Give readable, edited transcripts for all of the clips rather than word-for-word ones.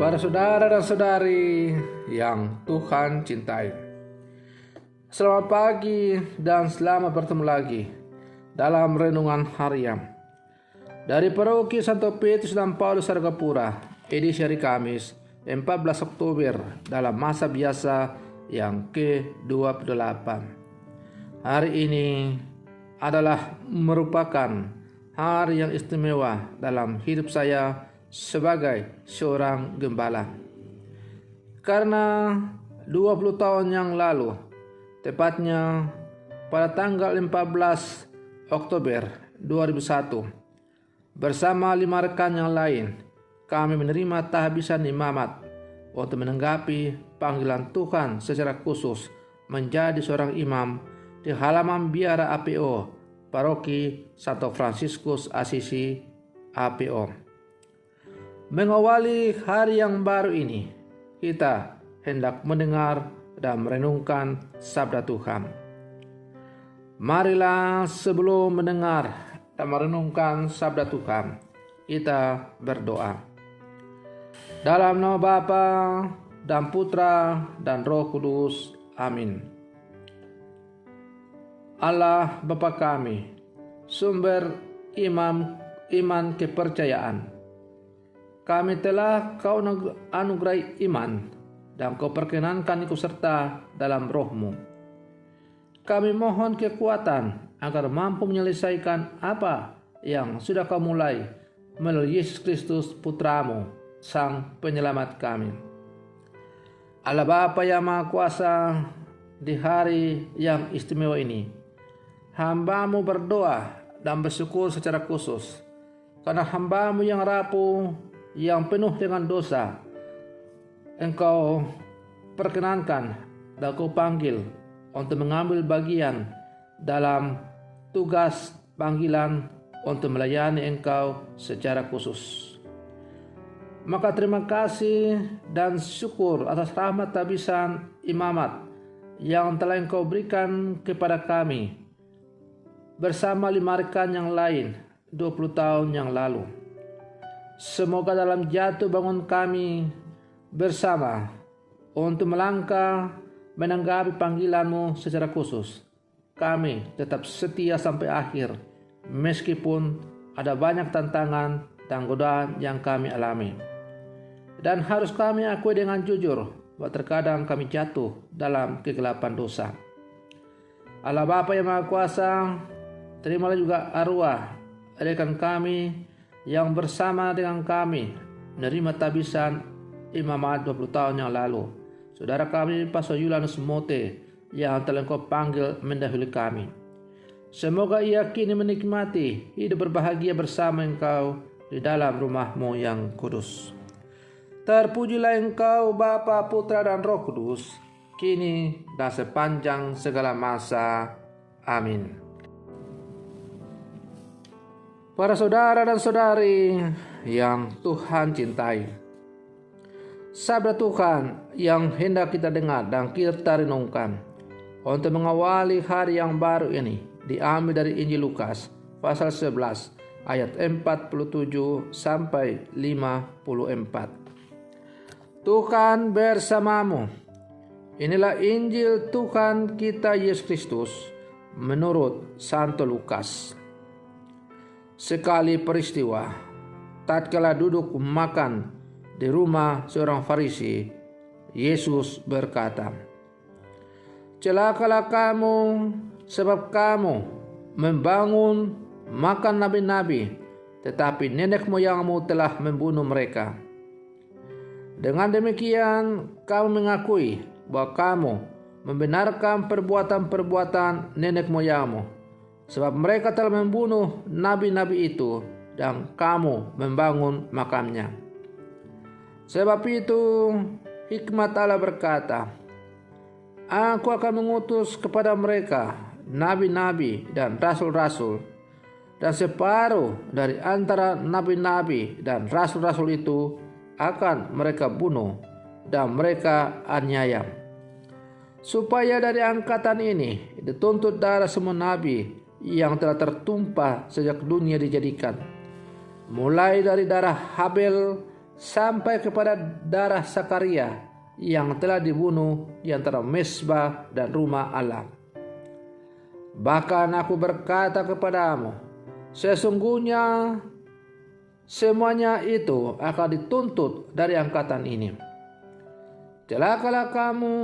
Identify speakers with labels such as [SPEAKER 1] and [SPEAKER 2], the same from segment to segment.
[SPEAKER 1] Para saudara dan saudari yang Tuhan cintai, selamat pagi dan selamat bertemu lagi dalam renungan harian dari Paroki Santo Petrus dan Paulus Sargapura, edisi hari Kamis 14 Oktober dalam masa biasa yang ke-28. Hari ini adalah merupakan hari yang istimewa dalam hidup saya sebagai seorang gembala. Karena 20 tahun yang lalu, tepatnya pada tanggal 14 Oktober 2001, bersama 5 rekan yang lain, kami menerima tahbisan imamat untuk menanggapi panggilan Tuhan secara khusus menjadi seorang imam di halaman biara APO, Paroki Santo Fransiskus Assisi APO. Mengawali hari yang baru ini, kita hendak mendengar dan merenungkan sabda Tuhan. Marilah sebelum mendengar dan merenungkan sabda Tuhan, kita berdoa. Dalam nama Bapa dan Putra dan Roh Kudus. Amin. Allah Bapa kami, sumber iman kepercayaan. Kami telah Kau anugerai iman dan Kau perkenankan ikut serta dalam roh-Mu. Kami mohon kekuatan agar mampu menyelesaikan apa yang sudah Kau mulai melalui Yesus Kristus Putra-Mu, Sang Penyelamat kami. Allah Bapa yang Maha Kuasa, di hari yang istimewa ini, hamba-Mu berdoa dan bersyukur secara khusus karena hamba-Mu yang rapuh, yang penuh dengan dosa, Engkau perkenankan dan Kau panggil untuk mengambil bagian dalam tugas panggilan untuk melayani Engkau secara khusus. Maka terima kasih dan syukur atas rahmat tabisan imamat yang telah Engkau berikan kepada kami bersama 5 rekan yang lain 20 tahun yang lalu. Semoga dalam jatuh bangun kami bersama untuk melangkah menanggapi panggilan-Mu secara khusus, kami tetap setia sampai akhir meskipun ada banyak tantangan dan godaan yang kami alami. Dan harus kami akui dengan jujur bahwa terkadang kami jatuh dalam kegelapan dosa. Allah Bapa yang Maha Kuasa, terimalah juga arwah rekan kami yang bersama dengan kami menerima tabisan imamat 20 tahun yang lalu. Saudara kami Pastor Yulianus Mote yang telah Engkau panggil mendahului kami. Semoga ia kini menikmati hidup berbahagia bersama Engkau di dalam rumah-Mu yang kudus. Terpujilah Engkau Bapa, Putra dan Roh Kudus, kini dan sepanjang segala masa. Amin. Para saudara dan saudari yang Tuhan cintai, sabda Tuhan yang hendak kita dengar dan kita renungkan untuk mengawali hari yang baru ini diambil dari Injil Lukas pasal 11 ayat 47 sampai 54. Tuhan bersamamu. Inilah Injil Tuhan kita Yesus Kristus menurut Santo Lukas. Sekali peristiwa, tatkala duduk makan di rumah seorang Farisi, Yesus berkata, "Celakalah kamu, sebab kamu membangun makam nabi-nabi, tetapi nenek moyangmu telah membunuh mereka. Dengan demikian, kamu mengakui bahwa kamu membenarkan perbuatan-perbuatan nenek moyangmu, sebab mereka telah membunuh nabi-nabi itu dan kamu membangun makamnya. Sebab itu hikmat Allah berkata, Aku akan mengutus kepada mereka nabi-nabi dan rasul-rasul, dan separuh dari antara nabi-nabi dan rasul-rasul itu akan mereka bunuh dan mereka aniaya, supaya dari angkatan ini dituntut darah semua nabi yang telah tertumpah sejak dunia dijadikan, mulai dari darah Habel sampai kepada darah Sakaria yang telah dibunuh di antara mezbah dan rumah Allah. Bahkan aku berkata kepadamu, sesungguhnya semuanya itu akan dituntut dari angkatan ini. Celakalah kamu,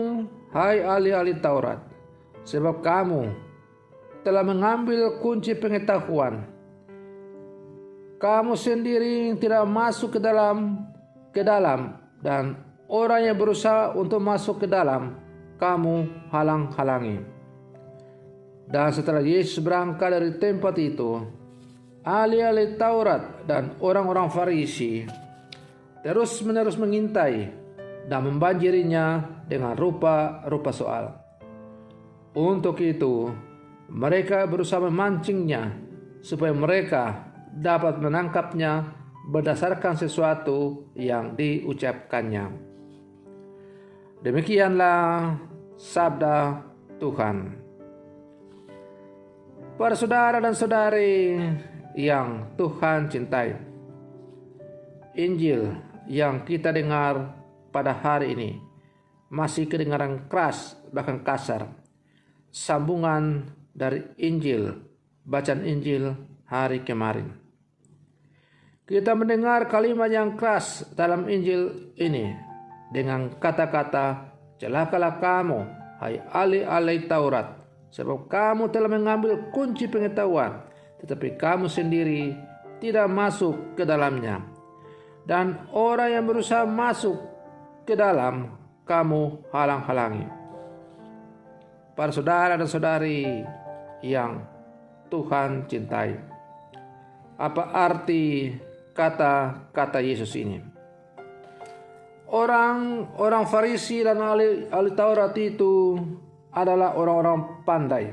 [SPEAKER 1] hai ahli-ahli Taurat, sebab kamu telah mengambil kunci pengetahuan. Kamu sendiri tidak masuk ke dalam, dan orang yang berusaha untuk masuk ke dalam, kamu halang-halangi. Dan setelah Yesus berangkat dari tempat itu, ahli-ahli Taurat dan orang-orang Farisi terus-menerus mengintai dan membanjirinya dengan rupa-rupa soal. Untuk itu, mereka berusaha memancingnya supaya mereka dapat menangkapnya berdasarkan sesuatu yang diucapkannya. Demikianlah sabda Tuhan. Para saudara dan saudari yang Tuhan cintai, Injil yang kita dengar pada hari ini masih kedengaran keras, bahkan kasar. Sambungan dari Injil, bacaan Injil hari kemarin. Kita mendengar kalimat yang keras dalam Injil ini dengan kata-kata, celakalah kamu, hai ahli-ahli Taurat, sebab kamu telah mengambil kunci pengetahuan, tetapi kamu sendiri tidak masuk ke dalamnya. Dan orang yang berusaha masuk ke dalam, kamu halang-halangi. Para saudara dan saudari yang Tuhan cintai, apa arti kata-kata Yesus ini? Orang Farisi dan ahli Taurat itu adalah orang-orang pandai.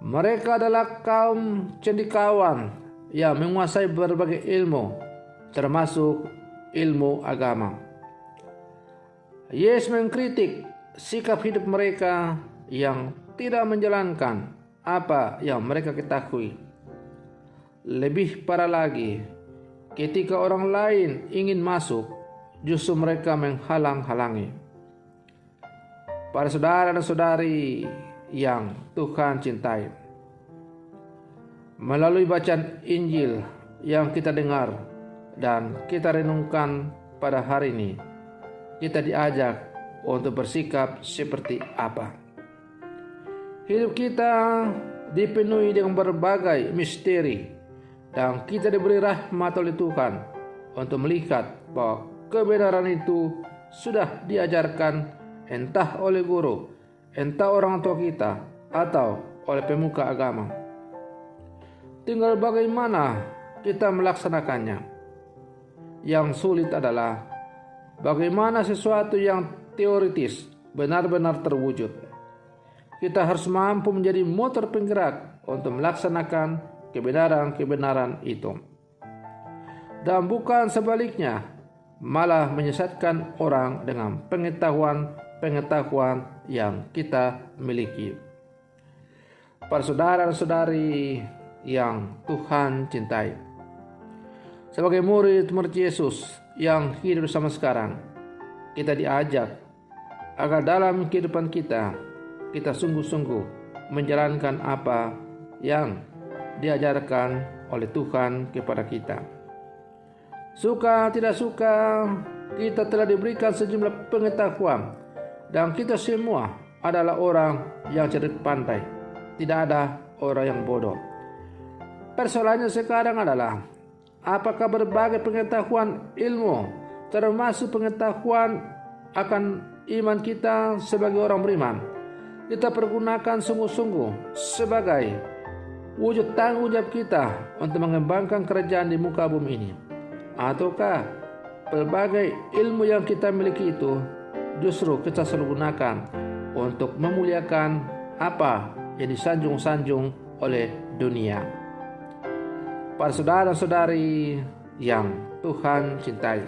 [SPEAKER 1] Mereka adalah kaum cendekiawan yang menguasai berbagai ilmu, termasuk ilmu agama. Yesus mengkritik sikap hidup mereka yang tidak menjalankan apa yang mereka ketahui. Lebih parah lagi, ketika orang lain ingin masuk, justru mereka menghalang-halangi. Para saudara dan saudari yang Tuhan cintai, melalui bacaan Injil yang kita dengar dan kita renungkan pada hari ini, kita diajak untuk bersikap seperti apa. Hidup kita dipenuhi dengan berbagai misteri, dan kita diberi rahmat oleh Tuhan untuk melihat bahwa kebenaran itu sudah diajarkan entah oleh guru, entah orang tua kita, atau oleh pemuka agama. Tinggal bagaimana kita melaksanakannya. Yang sulit adalah bagaimana sesuatu yang teoritis benar-benar terwujud. Kita harus mampu menjadi motor penggerak untuk melaksanakan kebenaran-kebenaran itu. Dan bukan sebaliknya, malah menyesatkan orang dengan pengetahuan yang kita miliki. Para saudara dan saudari yang Tuhan cintai, sebagai murid-murid Yesus yang hidup bersama sekarang, kita diajak agar dalam kehidupan kita sungguh-sungguh menjalankan apa yang diajarkan oleh Tuhan kepada kita. Suka tidak suka, kita telah diberikan sejumlah pengetahuan, dan kita semua adalah orang yang cerdik pandai. Tidak ada orang yang bodoh. Persoalannya sekarang adalah, apakah berbagai pengetahuan ilmu, termasuk pengetahuan akan iman kita sebagai orang beriman, kita pergunakan sungguh-sungguh sebagai wujud tanggung jawab kita untuk mengembangkan kerajaan di muka bumi ini? Ataukah berbagai ilmu yang kita miliki itu justru kita selalu gunakan untuk memuliakan apa yang disanjung-sanjung oleh dunia? Para saudara dan saudari yang Tuhan cintai,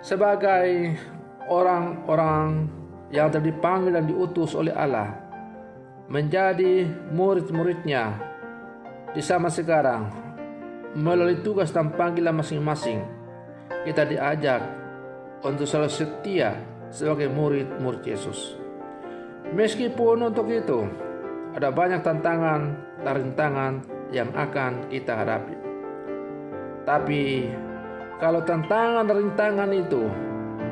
[SPEAKER 1] sebagai orang-orang yang telah dipanggil dan diutus oleh Allah menjadi murid-muridnya di zaman sekarang, melalui tugas dan panggilan masing-masing, kita diajak untuk selalu setia sebagai murid-murid Yesus. Meskipun untuk itu ada banyak tantangan dan rintangan yang akan kita hadapi. Tapi kalau tantangan dan rintangan itu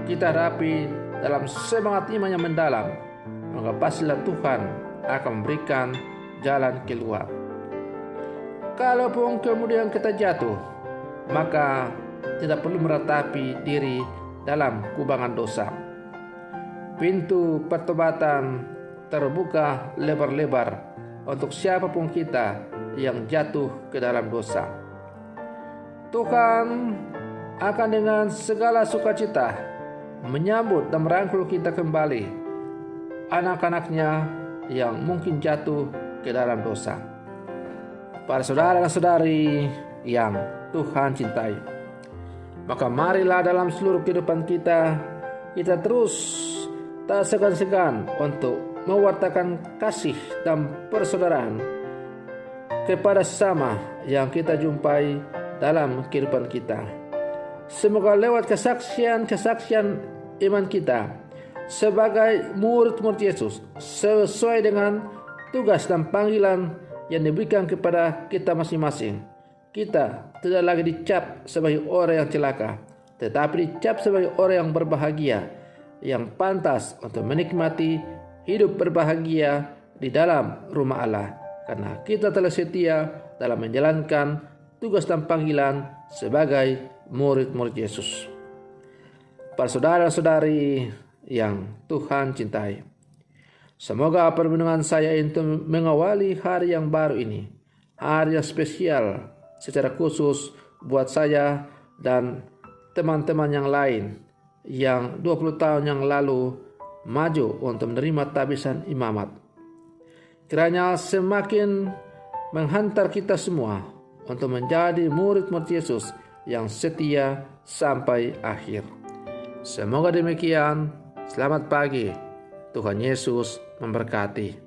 [SPEAKER 1] kita hadapi dalam semangat iman yang mendalam, maka pastilah Tuhan akan memberikan jalan keluar. Kalaupun kemudian kita jatuh, maka tidak perlu meratapi diri dalam kubangan dosa. Pintu pertobatan terbuka lebar-lebar untuk siapapun kita yang jatuh ke dalam dosa. Tuhan akan dengan segala sukacita menyambut dan merangkul kita kembali, anak-anaknya yang mungkin jatuh ke dalam dosa. Para saudara dan saudari yang Tuhan cintai, maka marilah dalam seluruh kehidupan kita terus tak segan-segan untuk mewartakan kasih dan persaudaraan kepada sesama yang kita jumpai dalam kehidupan kita. Semoga lewat kesaksian iman kita sebagai murid-murid Yesus, sesuai dengan tugas dan panggilan yang diberikan kepada kita masing-masing, kita tidak lagi dicap sebagai orang yang celaka, tetapi dicap sebagai orang yang berbahagia, yang pantas untuk menikmati hidup berbahagia di dalam rumah Allah, karena kita telah setia dalam menjalankan tugas dan panggilan sebagai murid-murid Yesus. Para saudara-saudari yang Tuhan cintai, semoga permenungan saya untuk mengawali hari yang baru ini, hari yang spesial secara khusus buat saya dan teman-teman yang lain yang 20 tahun yang lalu maju untuk menerima tabisan imamat. Kiranya semakin menghantar kita semua untuk menjadi murid-murid Yesus yang setia sampai akhir. Semoga demikian. Selamat pagi. Tuhan Yesus memberkati.